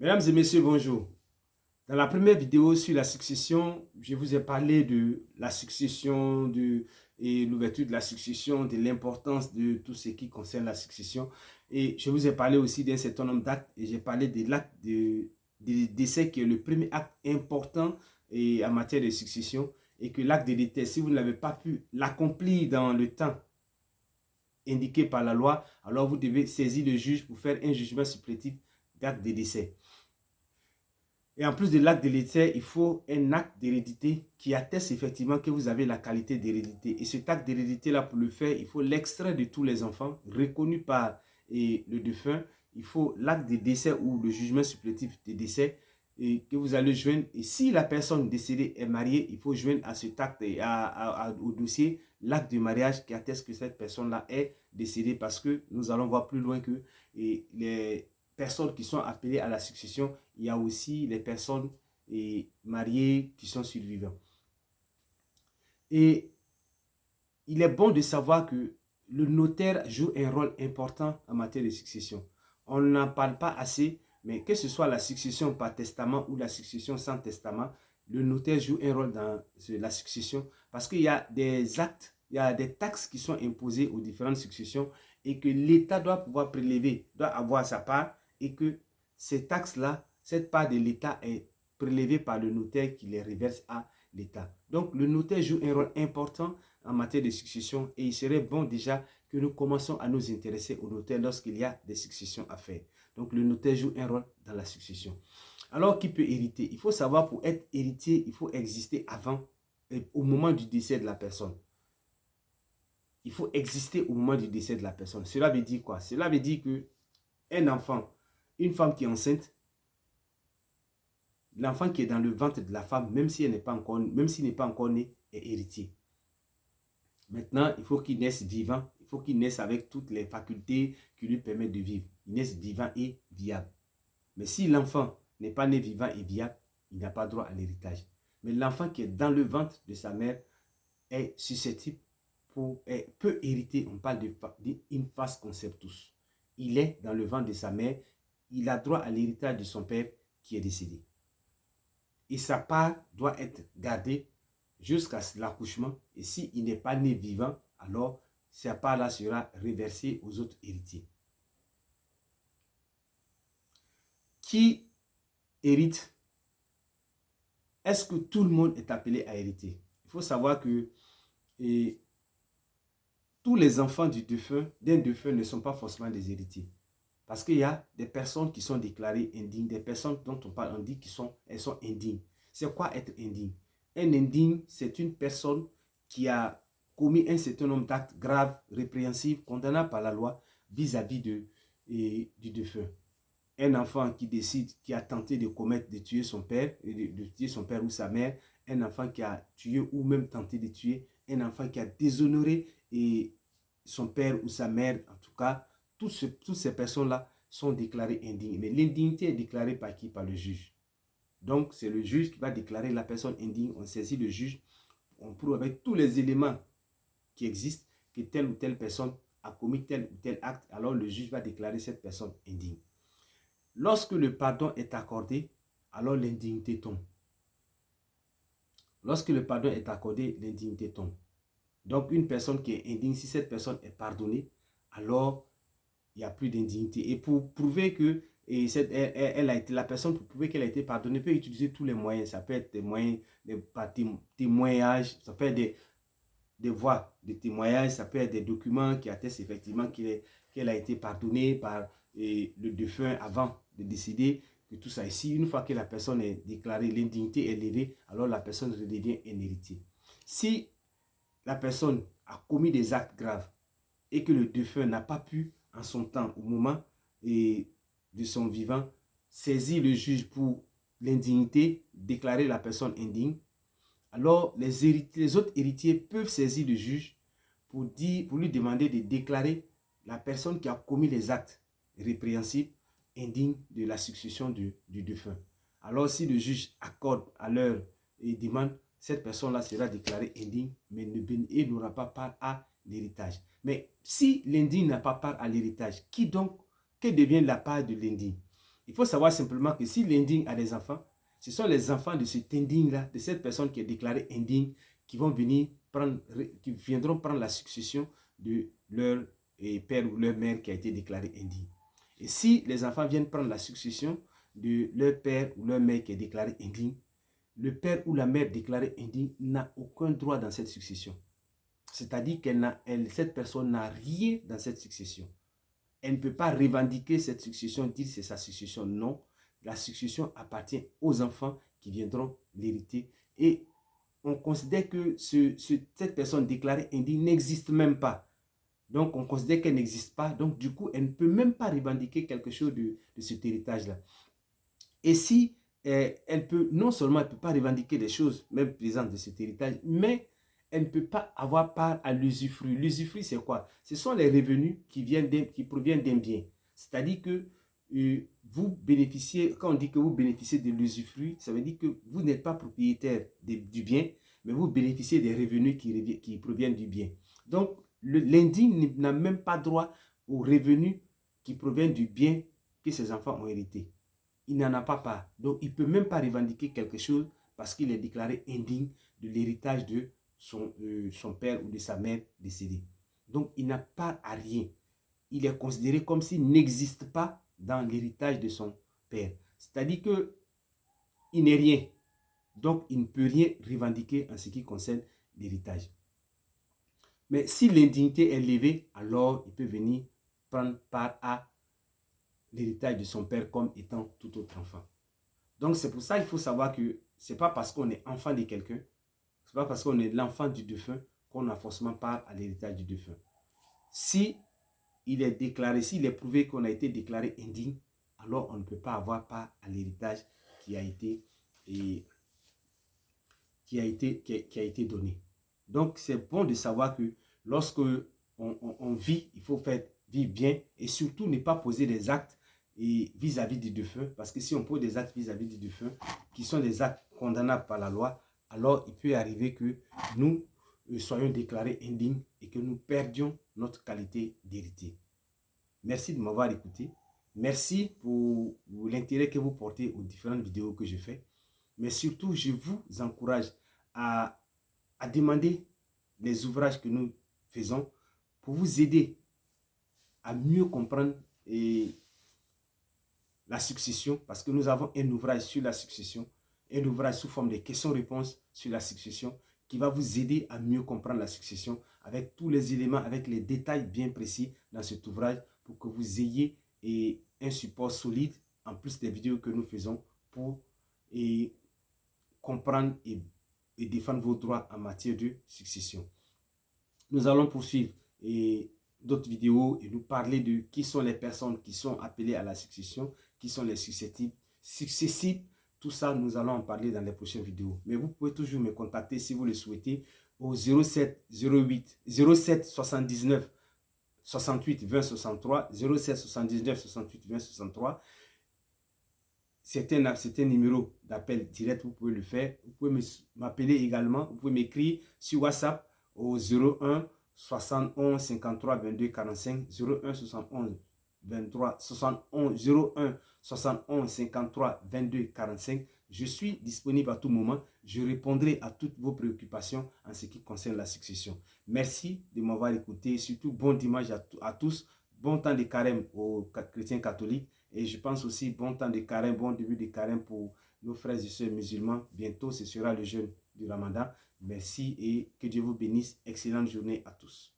Mesdames et messieurs, bonjour. Dans la première vidéo sur la succession, je vous ai parlé de la succession et l'ouverture de la succession, de l'importance de tout ce qui concerne la succession. Et je vous ai parlé aussi d'un certain nombre d'actes et j'ai parlé de l'acte de décès qui est le premier acte important en matière de succession et que l'acte de décès, si vous n'avez pas pu l'accomplir dans le temps indiqué par la loi, alors vous devez saisir le juge pour faire un jugement supplétif d'acte de décès. Et en plus de l'acte de l'hérédité, il faut un acte d'hérédité qui atteste effectivement que vous avez la qualité d'hérédité. Et cet acte d'hérédité-là, pour le faire, il faut l'extrait de tous les enfants reconnus par le défunt. Il faut l'acte de décès ou le jugement supplétif de décès que vous allez joindre. Et si la personne décédée est mariée, il faut joindre à cet acte et au dossier l'acte de mariage qui atteste que cette personne-là est décédée, parce que nous allons voir plus loin que les personnes qui sont appelées à la succession, il y a aussi les personnes mariées qui sont survivantes. Et il est bon de savoir que le notaire joue un rôle important en matière de succession. On n'en parle pas assez, mais que ce soit la succession par testament ou la succession sans testament, le notaire joue un rôle dans la succession parce qu'il y a des actes, il y a des taxes qui sont imposées aux différentes successions et que l'État doit pouvoir prélever, doit avoir sa part, et que ces taxes-là, cette part de l'État est prélevée par le notaire qui les reverse à l'État. Donc le notaire joue un rôle important en matière de succession et il serait bon déjà que nous commençons à nous intéresser au notaire lorsqu'il y a des successions à faire. Donc le notaire joue un rôle dans la succession. Alors qui peut hériter? Il faut savoir, pour être héritier, il faut exister avant, au moment du décès de la personne. Il faut exister au moment du décès de la personne. Cela veut dire quoi? Cela veut dire que un enfant, une femme qui est enceinte, l'enfant qui est dans le ventre de la femme, même s'il n'est pas encore né, est héritier. Maintenant, il faut qu'il naisse vivant, il faut qu'il naisse avec toutes les facultés qui lui permettent de vivre. Il naisse vivant et viable. Mais si l'enfant n'est pas né vivant et viable, il n'a pas droit à l'héritage. Mais l'enfant qui est dans le ventre de sa mère est susceptible, peut hériter. On parle d'une phase conceptus. Il est dans le ventre de sa mère, il a droit à l'héritage de son père qui est décédé. Et sa part doit être gardée jusqu'à l'accouchement. Et s'il n'est pas né vivant, alors sa part-là sera reversée aux autres héritiers. Qui hérite? Est-ce que tout le monde est appelé à hériter? Il faut savoir que tous les enfants d'un défunt ne sont pas forcément des héritiers. Parce qu'il y a des personnes qui sont déclarées indignes, des personnes dont on parle, on dit qu'elles sont indignes. C'est quoi être indigne? Un indigne, c'est une personne qui a commis un certain nombre d'actes graves, répréhensibles, condamnables par la loi vis-à-vis du défunt. Un enfant qui décide, qui a tenté de tuer son père, de tuer son père ou sa mère, un enfant qui a tué ou même tenté de tuer, un enfant qui a déshonoré son père ou sa mère, en tout cas, toutes ces personnes-là sont déclarées indignes. Mais l'indignité est déclarée par qui? Par le juge. Donc, c'est le juge qui va déclarer la personne indigne. On saisit le juge, on prouve avec tous les éléments qui existent que telle ou telle personne a commis tel ou tel acte. Alors, le juge va déclarer cette personne indigne. Lorsque le pardon est accordé, alors l'indignité tombe. Lorsque le pardon est accordé, l'indignité tombe. Donc, une personne qui est indigne, si cette personne est pardonnée, alors il n'y a plus d'indignité. Et pour prouver que la personne, pour prouver qu'elle a été pardonnée, peut utiliser tous les moyens. Ça peut être des moyens de témoignages, ça peut être des voies de témoignage, ça peut être des documents qui attestent effectivement qu'elle a été pardonnée par le défunt avant de décider, que tout ça. Ici, une fois que la personne est déclarée, l'indignité est levée, alors la personne redevient un héritier. Si la personne a commis des actes graves et que le défunt n'a pas pu, en son temps, au moment de son vivant, saisir le juge pour l'indignité, déclarer la personne indigne, alors les autres héritiers peuvent saisir le juge pour lui demander de déclarer la personne qui a commis les actes répréhensibles indigne de la succession du défunt. Alors si le juge accorde à leur demande, cette personne-là sera déclarée indigne, mais n'aura pas part à l'héritage. Mais si l'indigne n'a pas part à l'héritage, que devient la part de l'indigne? Il faut savoir simplement que si l'indigne a des enfants, ce sont les enfants de cet indigne-là, de cette personne qui est déclarée indigne, qui vont venir prendre, qui viendront prendre la succession de leur père ou leur mère qui a été déclarée indigne. Et si les enfants viennent prendre la succession de leur père ou leur mère qui est déclarée indigne, le père ou la mère déclarée indigne n'a aucun droit dans cette succession. C'est-à-dire que cette personne n'a rien dans cette succession. Elle ne peut pas revendiquer cette succession, dire c'est sa succession. Non, la succession appartient aux enfants qui viendront l'hériter. Et on considère que cette personne déclarée indigne n'existe même pas. Donc, on considère qu'elle n'existe pas. Donc, du coup, elle ne peut même pas revendiquer quelque chose de cet héritage-là. Et si elle peut, non seulement elle ne peut pas revendiquer des choses même présentes de cet héritage, mais elle ne peut pas avoir part à l'usufruit. L'usufruit, c'est quoi? Ce sont les revenus qui proviennent d'un bien. C'est-à-dire que vous bénéficiez, quand on dit que vous bénéficiez de l'usufruit, ça veut dire que vous n'êtes pas propriétaire du bien, mais vous bénéficiez des revenus qui proviennent du bien. Donc, l'indigne n'a même pas droit aux revenus qui proviennent du bien que ses enfants ont hérité. Il n'en a pas part. Donc, il ne peut même pas revendiquer quelque chose parce qu'il est déclaré indigne de l'héritage de son père ou de sa mère décédée. Donc, il n'a pas à rien. Il est considéré comme s'il n'existe pas dans l'héritage de son père. C'est-à-dire qu'il n'est rien. Donc, il ne peut rien revendiquer en ce qui concerne l'héritage. Mais si l'indignité est levée, alors il peut venir prendre part à l'héritage de son père comme étant tout autre enfant. Donc, c'est pour ça qu'il faut savoir que ce n'est pas parce qu'on est enfant de quelqu'un, ce n'est pas parce qu'on est l'enfant du défunt qu'on a forcément part à l'héritage du défunt. Si il est déclaré, s'il est prouvé qu'on a été déclaré indigne, alors on ne peut pas avoir part à l'héritage qui a été donné. Donc, c'est bon de savoir que lorsque on vit, il faut faire vivre bien et surtout ne pas poser des actes vis-à-vis du défunt, parce que si on pose des actes vis-à-vis du défunt qui sont des actes condamnables par la loi, alors il peut arriver que nous soyons déclarés indignes et que nous perdions notre qualité d'héritier. Merci de m'avoir écouté. Merci pour l'intérêt que vous portez aux différentes vidéos que je fais. Mais surtout, je vous encourage à demander les ouvrages que nous faisons pour vous aider à mieux comprendre la succession, parce que nous avons un ouvrage sur la succession, un ouvrage sous forme de questions-réponses sur la succession qui va vous aider à mieux comprendre la succession avec tous les éléments, avec les détails bien précis dans cet ouvrage pour que vous ayez un support solide en plus des vidéos que nous faisons pour comprendre et défendre vos droits en matière de succession. Nous allons poursuivre d'autres vidéos et nous parler de qui sont les personnes qui sont appelées à la succession, qui sont les successibles. Tout ça, nous allons en parler dans les prochaines vidéos. Mais vous pouvez toujours me contacter si vous le souhaitez au 07 79 68 20 63 07 79 68 20 63. C'est un numéro d'appel direct, vous pouvez le faire. Vous pouvez m'appeler également. Vous pouvez m'écrire sur WhatsApp au 01 71 53 22 45 01 71 23 71 01 71 53 22 45. Je suis disponible à tout moment. Je répondrai à toutes vos préoccupations en ce qui concerne la succession. Merci de m'avoir écouté. Surtout, bon dimanche à tous. Bon temps de carême aux chrétiens catholiques. Et je pense aussi bon temps de carême, bon début de carême pour nos frères et sœurs musulmans. Bientôt, ce sera le jeûne du Ramadan. Merci et que Dieu vous bénisse. Excellente journée à tous.